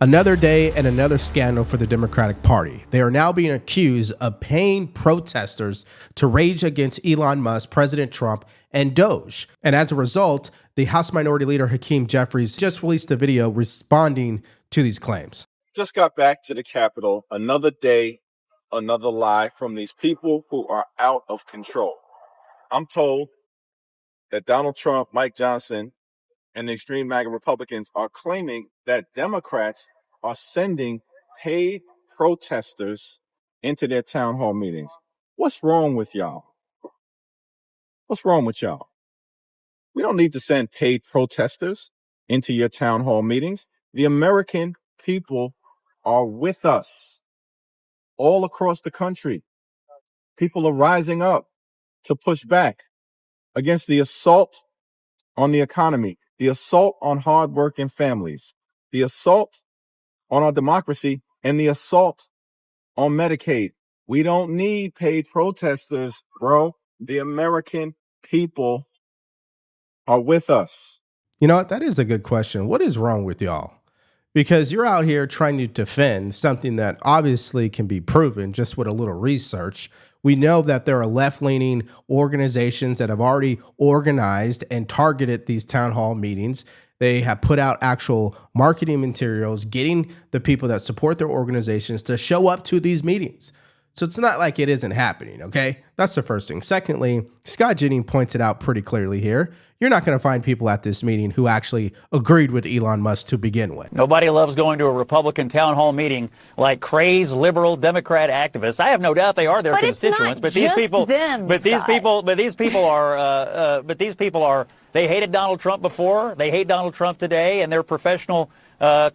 Another day and another scandal for the Democratic Party. They are now being accused of paying protesters to rage against Elon Musk, President Trump, and DOGE. And as a result, the House Minority Leader Hakeem Jeffries just released a video responding to these claims. Just got back to the Capitol. Another day, another lie from these people who are out of control. I'm told that Donald Trump, Mike Johnson, and the extreme MAGA Republicans are claiming that Democrats are sending paid protesters into their town hall meetings. What's wrong with y'all? What's wrong with y'all? We don't need to send paid protesters into your town hall meetings. The American people are with us all across the country. People are rising up to push back against the assault on the economy, the assault on hardworking families, the assault on our democracy, and the assault on Medicaid. We don't need paid protesters, bro. The American people are with us. You know what? That is a good question. What is wrong with y'all? Because you're out here trying to defend something that obviously can be proven just with a little research. We know that there are left-leaning organizations that have already organized and targeted these town hall meetings. They have put out actual marketing materials, getting the people that support their organizations to show up to these meetings. So it's not like it isn't happening, okay? That's the first thing. Secondly, Scott Jennings points it out pretty clearly here. You're not going to find people at this meeting who actually agreed with Elon Musk to begin with. Nobody loves going to a Republican town hall meeting like crazed liberal Democrat activists. I have no doubt they are their constituents, but these people, they hated Donald Trump before, they hate Donald Trump today, and they're professional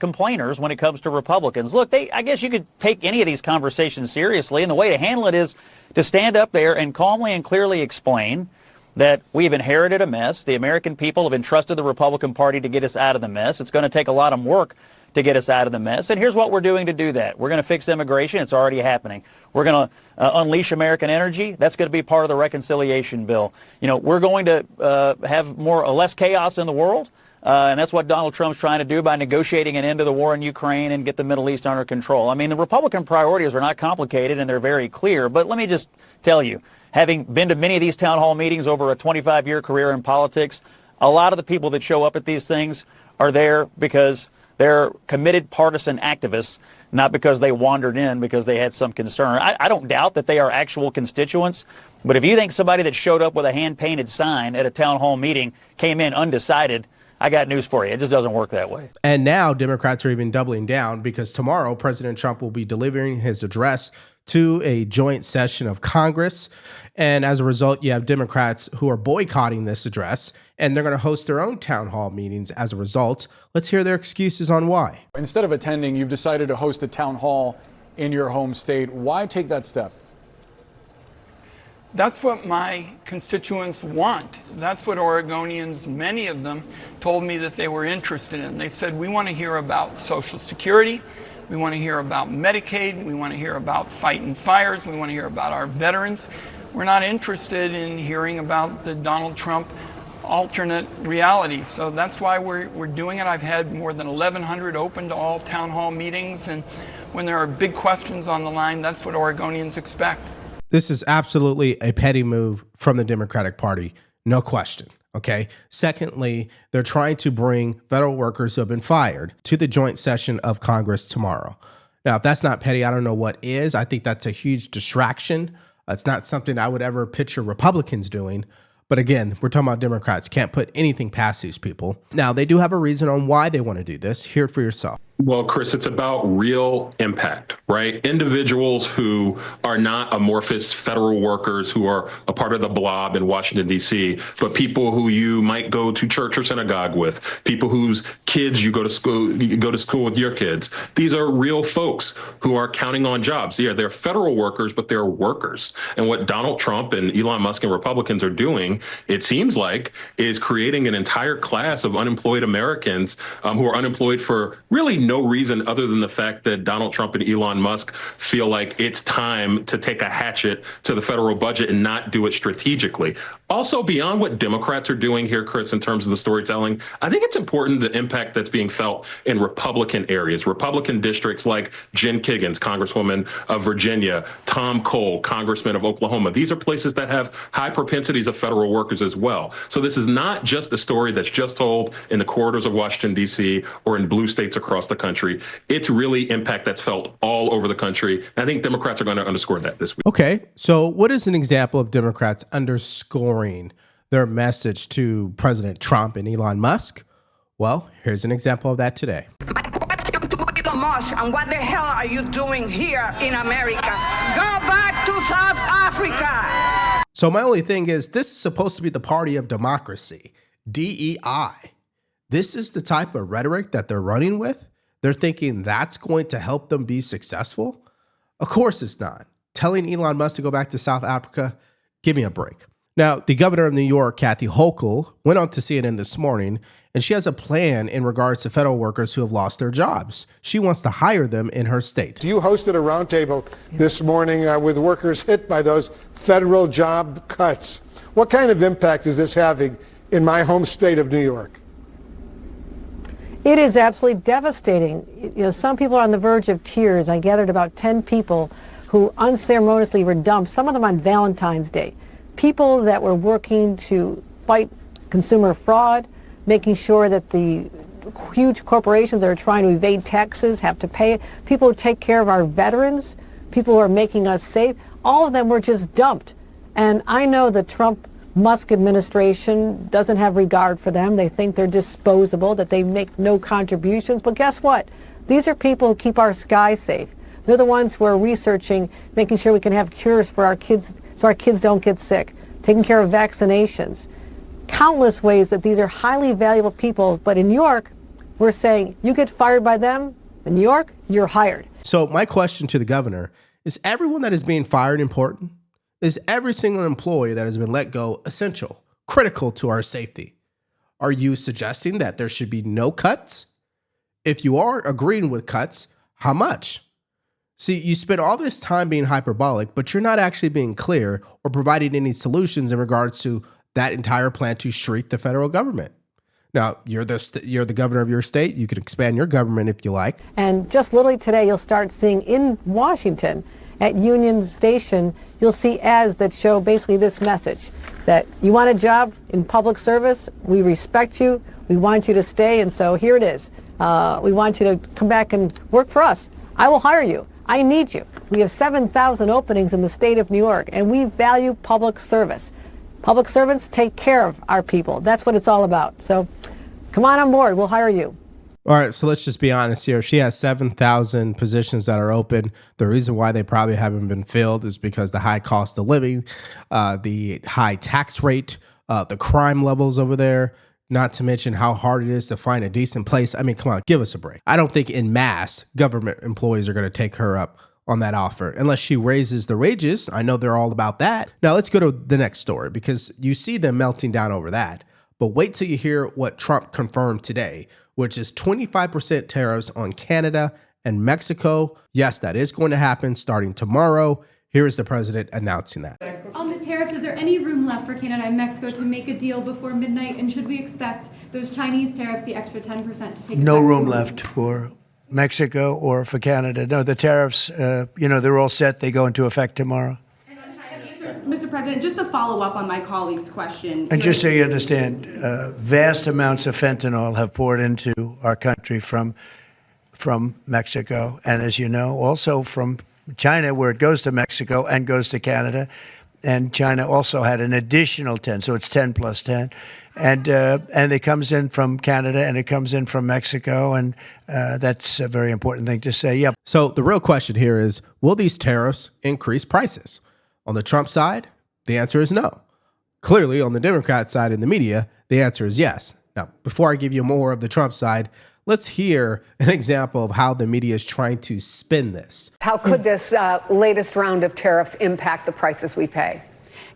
complainers when it comes to Republicans. Look, I guess you could take any of these conversations seriously, and the way to handle it is to stand up there and calmly and clearly explain that we've inherited a mess. The American people have entrusted the Republican Party to get us out of the mess. It's going to take a lot of work to get us out of the mess. And here's what we're doing to do that. We're going to fix immigration. It's already happening. We're going to unleash American energy. That's going to be part of the reconciliation bill. You know, we're going to have less chaos in the world. And that's what Donald Trump's trying to do by negotiating an end to the war in Ukraine and get the Middle East under control. I mean, the Republican priorities are not complicated and they're very clear. But let me just tell you, having been to many of these town hall meetings over a 25-year career in politics, a lot of the people that show up at these things are there because they're committed partisan activists, not because they wandered in because they had some concern. I don't doubt that they are actual constituents, but if you think somebody that showed up with a hand-painted sign at a town hall meeting came in undecided, I got news for you. It just doesn't work that way. And now Democrats are even doubling down because tomorrow President Trump will be delivering his address to a joint session of Congress. And as a result, you have Democrats who are boycotting this address, and they're going to host their own town hall meetings as a result. Let's hear their excuses on why. Instead of attending, you've decided to host a town hall in your home state. Why take that step? That's what my constituents want. That's what Oregonians, many of them, told me that they were interested in. They said, we want to hear about Social Security. We want to hear about Medicaid. We want to hear about fighting fires. We want to hear about our veterans. We're not interested in hearing about the Donald Trump alternate reality. So that's why we're doing it. I've had more than 1,100 open to all town hall meetings. And when there are big questions on the line, that's what Oregonians expect. This is absolutely a petty move from the Democratic Party, no question. Okay. Secondly, they're trying to bring federal workers who have been fired to the joint session of Congress tomorrow. Now, if that's not petty, I don't know what is. I think that's a huge distraction. It's not something I would ever picture Republicans doing. But again, we're talking about Democrats. Can't put anything past these people. Now, they do have a reason on why they want to do this. Hear it for yourself. Well, Chris, it's about real impact, right? Individuals who are not amorphous federal workers who are a part of the blob in Washington, D.C., but people who you might go to church or synagogue with, people whose kids you go to school with your kids. These are real folks who are counting on jobs. Yeah, they're federal workers, but they're workers. And what Donald Trump and Elon Musk and Republicans are doing, it seems like, is creating an entire class of unemployed Americans who are unemployed for really no reason other than the fact that Donald Trump and Elon Musk feel like it's time to take a hatchet to the federal budget and not do it strategically. Also, beyond what Democrats are doing here, Chris, in terms of the storytelling, I think it's important the impact that's being felt in Republican areas, Republican districts like Jen Kiggans, Congresswoman of Virginia, Tom Cole, Congressman of Oklahoma. These are places that have high propensities of federal workers as well. So this is not just a story that's just told in the corridors of Washington, D.C. or in blue states across the country. It's really impact that's felt all over the country. And I think Democrats are going to underscore that this week. Okay, so what is an example of Democrats underscoring their message to President Trump and Elon Musk? Well, here's an example of that today. My question to Elon Musk, and what the hell are you doing here in America? Go back to South Africa. So my only thing is, this is supposed to be the party of democracy, DEI. This is the type of rhetoric that they're running with? They're thinking that's going to help them be successful? Of course it's not. Telling Elon Musk to go back to South Africa, give me a break. Now, the governor of New York, Kathy Hochul, went on to CNN this morning, and she has a plan in regards to federal workers who have lost their jobs. She wants to hire them in her state. You hosted a roundtable this morning with workers hit by those federal job cuts. What kind of impact is this having in my home state of New York? It is absolutely devastating. You know, some people are on the verge of tears. I gathered about 10 people who unceremoniously were dumped, some of them on Valentine's Day. People that were working to fight consumer fraud, making sure that the huge corporations that are trying to evade taxes have to pay. People who take care of our veterans, people who are making us safe, all of them were just dumped. And I know the Trump-Musk administration doesn't have regard for them. They think they're disposable, that they make no contributions. But guess what? These are people who keep our skies safe. They're the ones who are researching, making sure we can have cures for our kids so our kids don't get sick, taking care of vaccinations. Countless ways that these are highly valuable people. But in New York, we're saying you get fired by them. In New York, you're hired. So my question to the governor is, everyone that is being fired important? Is every single employee that has been let go essential, critical to our safety? Are you suggesting that there should be no cuts? If you are agreeing with cuts, how much? See, you spend all this time being hyperbolic, but you're not actually being clear or providing any solutions in regards to that entire plan to shrink the federal government. Now, you're the governor of your state. You can expand your government if you like. And just literally today, you'll start seeing in Washington at Union Station, you'll see ads that show basically this message, that you want a job in public service, we respect you, we want you to stay, and so here it is. We want you to come back and work for us. I will hire you. I need you. We have 7,000 openings in the state of New York, and we value public service. Public servants take care of our people. That's what it's all about. So come on board. We'll hire you. All right, so let's just be honest here. She has 7,000 positions that are open. The reason why they probably haven't been filled is because the high cost of living, the high tax rate, the crime levels over there, not to mention how hard it is to find a decent place. I mean, come on, give us a break. I don't think in mass government employees are going to take her up on that offer unless she raises the wages. I know they're all about that. Now let's go to the next story, because you see them melting down over that. But wait till you hear what Trump confirmed today, which is 25% tariffs on Canada and Mexico. Yes, that is going to happen starting tomorrow. Here is the president announcing that. On the tariffs, is there any room left for Canada and Mexico to make a deal before midnight? And should we expect those Chinese tariffs, the extra 10%, to take no room left for Mexico or for Canada? No, the tariffs, they're all set. They go into effect tomorrow. Mr. President, just to follow up on my colleague's question. And just so you understand, vast amounts of fentanyl have poured into our country from Mexico. And as you know, also from China, where it goes to Mexico and goes to Canada. And China also had an additional 10, so it's 10 plus 10. And it comes in from Canada and it comes in from Mexico. And that's a very important thing to say. Yep. So the real question here is, will these tariffs increase prices? On the Trump side, the answer is no. Clearly, on the Democrat side in the media, the answer is yes. Now, before I give you more of the Trump side, let's hear an example of how the media is trying to spin this. How could this latest round of tariffs impact the prices we pay?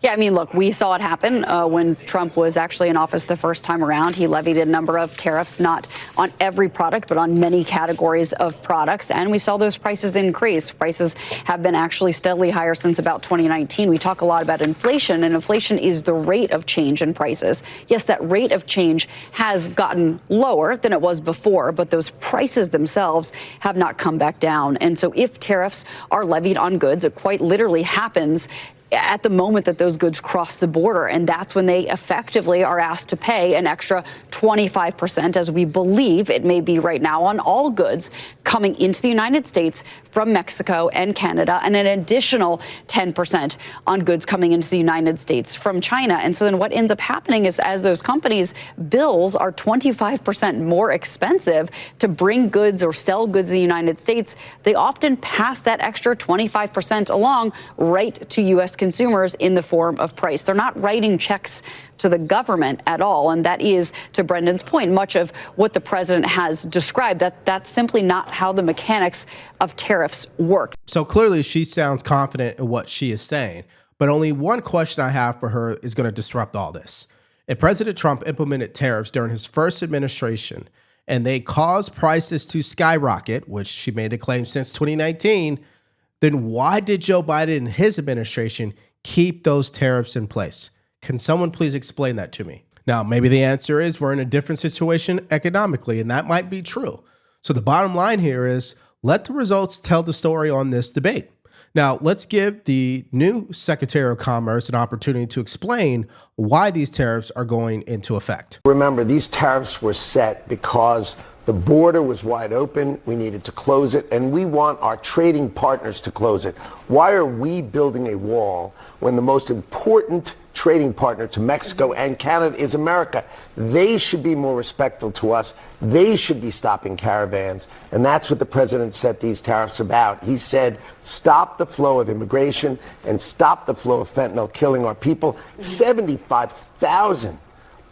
Yeah, I mean, look, we saw it happen when Trump was actually in office the first time around. He levied a number of tariffs, not on every product, but on many categories of products. And we saw those prices increase. Prices have been actually steadily higher since about 2019. We talk a lot about inflation, and inflation is the rate of change in prices. Yes, that rate of change has gotten lower than it was before, but those prices themselves have not come back down. And so if tariffs are levied on goods, it quite literally happens at the moment that those goods cross the border. And that's when they effectively are asked to pay an extra 25%, as we believe it may be right now, on all goods coming into the United States from Mexico and Canada, and an additional 10% on goods coming into the United States from China. And so then what ends up happening is, as those companies' bills are 25% more expensive to bring goods or sell goods in the United States, they often pass that extra 25% along right to U.S. consumers in the form of price. They're not writing checks to the government at all. And that is, to Brendan's point, much of what the president has described. That's simply not how the mechanics of tariffs work. So clearly she sounds confident in what she is saying. But only one question I have for her is going to disrupt all this. If President Trump implemented tariffs during his first administration and they caused prices to skyrocket, which she made the claim since 2019, then why did Joe Biden and his administration keep those tariffs in place? Can someone please explain that to me? Now, maybe the answer is we're in a different situation economically, and that might be true. So the bottom line here is let the results tell the story on this debate. Now, let's give the new Secretary of Commerce an opportunity to explain why these tariffs are going into effect. Remember, these tariffs were set because the border was wide open. We needed to close it, and we want our trading partners to close it. Why are we building a wall when the most important trading partner to Mexico and Canada is America? They should be more respectful to us. They should be stopping caravans. And that's what the president set these tariffs about. He said, stop the flow of immigration and stop the flow of fentanyl killing our people. 75,000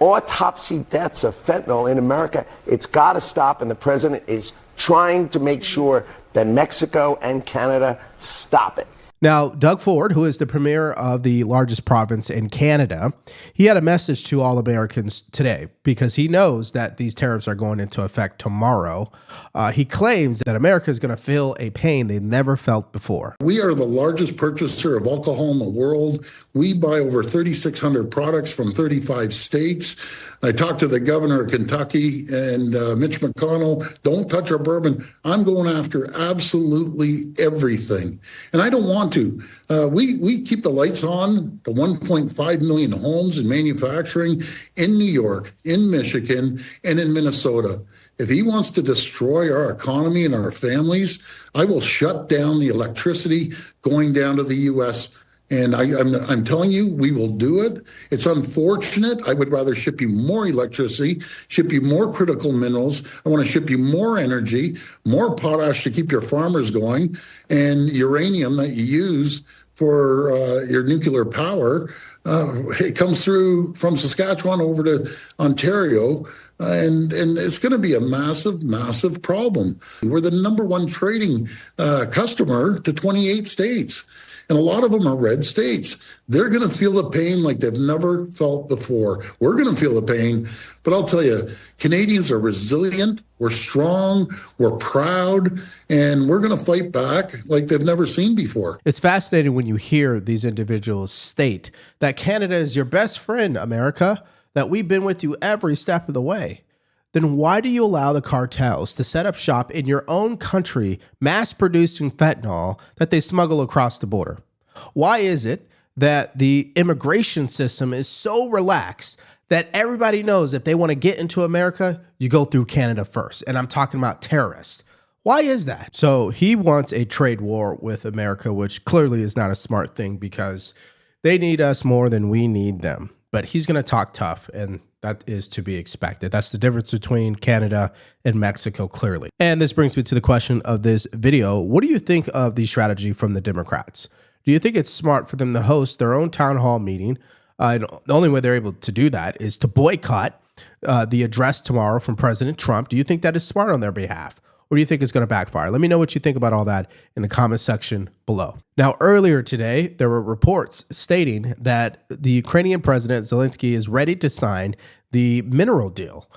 autopsy deaths of fentanyl in America. It's got to stop. And the president is trying to make sure that Mexico and Canada stop it. Now, Doug Ford, who is the premier of the largest province in Canada, he had a message to all Americans today because he knows that these tariffs are going into effect tomorrow. He claims that America is going to feel a pain they never felt before. We are the largest purchaser of alcohol in the world. We buy over 3,600 products from 35 states. I talked to the governor of Kentucky and Mitch McConnell. Don't touch our bourbon. I'm going after absolutely everything. And I don't want to. We keep the lights on to 1.5 million homes in manufacturing in New York, in Michigan, and in Minnesota. If he wants to destroy our economy and our families, I will shut down the electricity going down to the U.S. And I'm telling you, we will do it. It's unfortunate. I would rather ship you more electricity, ship you more critical minerals. I want to ship you more energy, more potash to keep your farmers going, and uranium that you use for your nuclear power. It comes through from Saskatchewan over to Ontario. And it's going to be a massive, massive problem. We're the number one trading customer to 28 states. And a lot of them are red states. They're going to feel the pain like they've never felt before. We're going to feel the pain. But I'll tell you, Canadians are resilient. We're strong. We're proud. And we're going to fight back like they've never seen before. It's fascinating when you hear these individuals state that Canada is your best friend, America, that we've been with you every step of the way. Then why do you allow the cartels to set up shop in your own country, mass producing fentanyl that they smuggle across the border? Why is it that the immigration system is so relaxed that everybody knows if they want to get into America, you go through Canada first? And I'm talking about terrorists. Why is that? So he wants a trade war with America, which clearly is not a smart thing because they need us more than we need them. But he's going to talk tough, and that is to be expected. That's the difference between Canada and Mexico, clearly. And this brings me to the question of this video. What do you think of the strategy from the Democrats? Do you think it's smart for them to host their own town hall meeting? The only way they're able to do that is to boycott the address tomorrow from President Trump. Do you think that is smart on their behalf? or do you think it's going to backfire? Let me know what you think about all that in the comment section below. Now, earlier today, there were reports stating that the Ukrainian president Zelenskyy is ready to sign the mineral deal.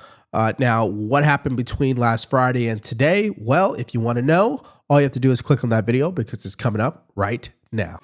Now, what happened between last Friday and today? Well, if you want to know, all you have to do is click on that video because it's coming up right now.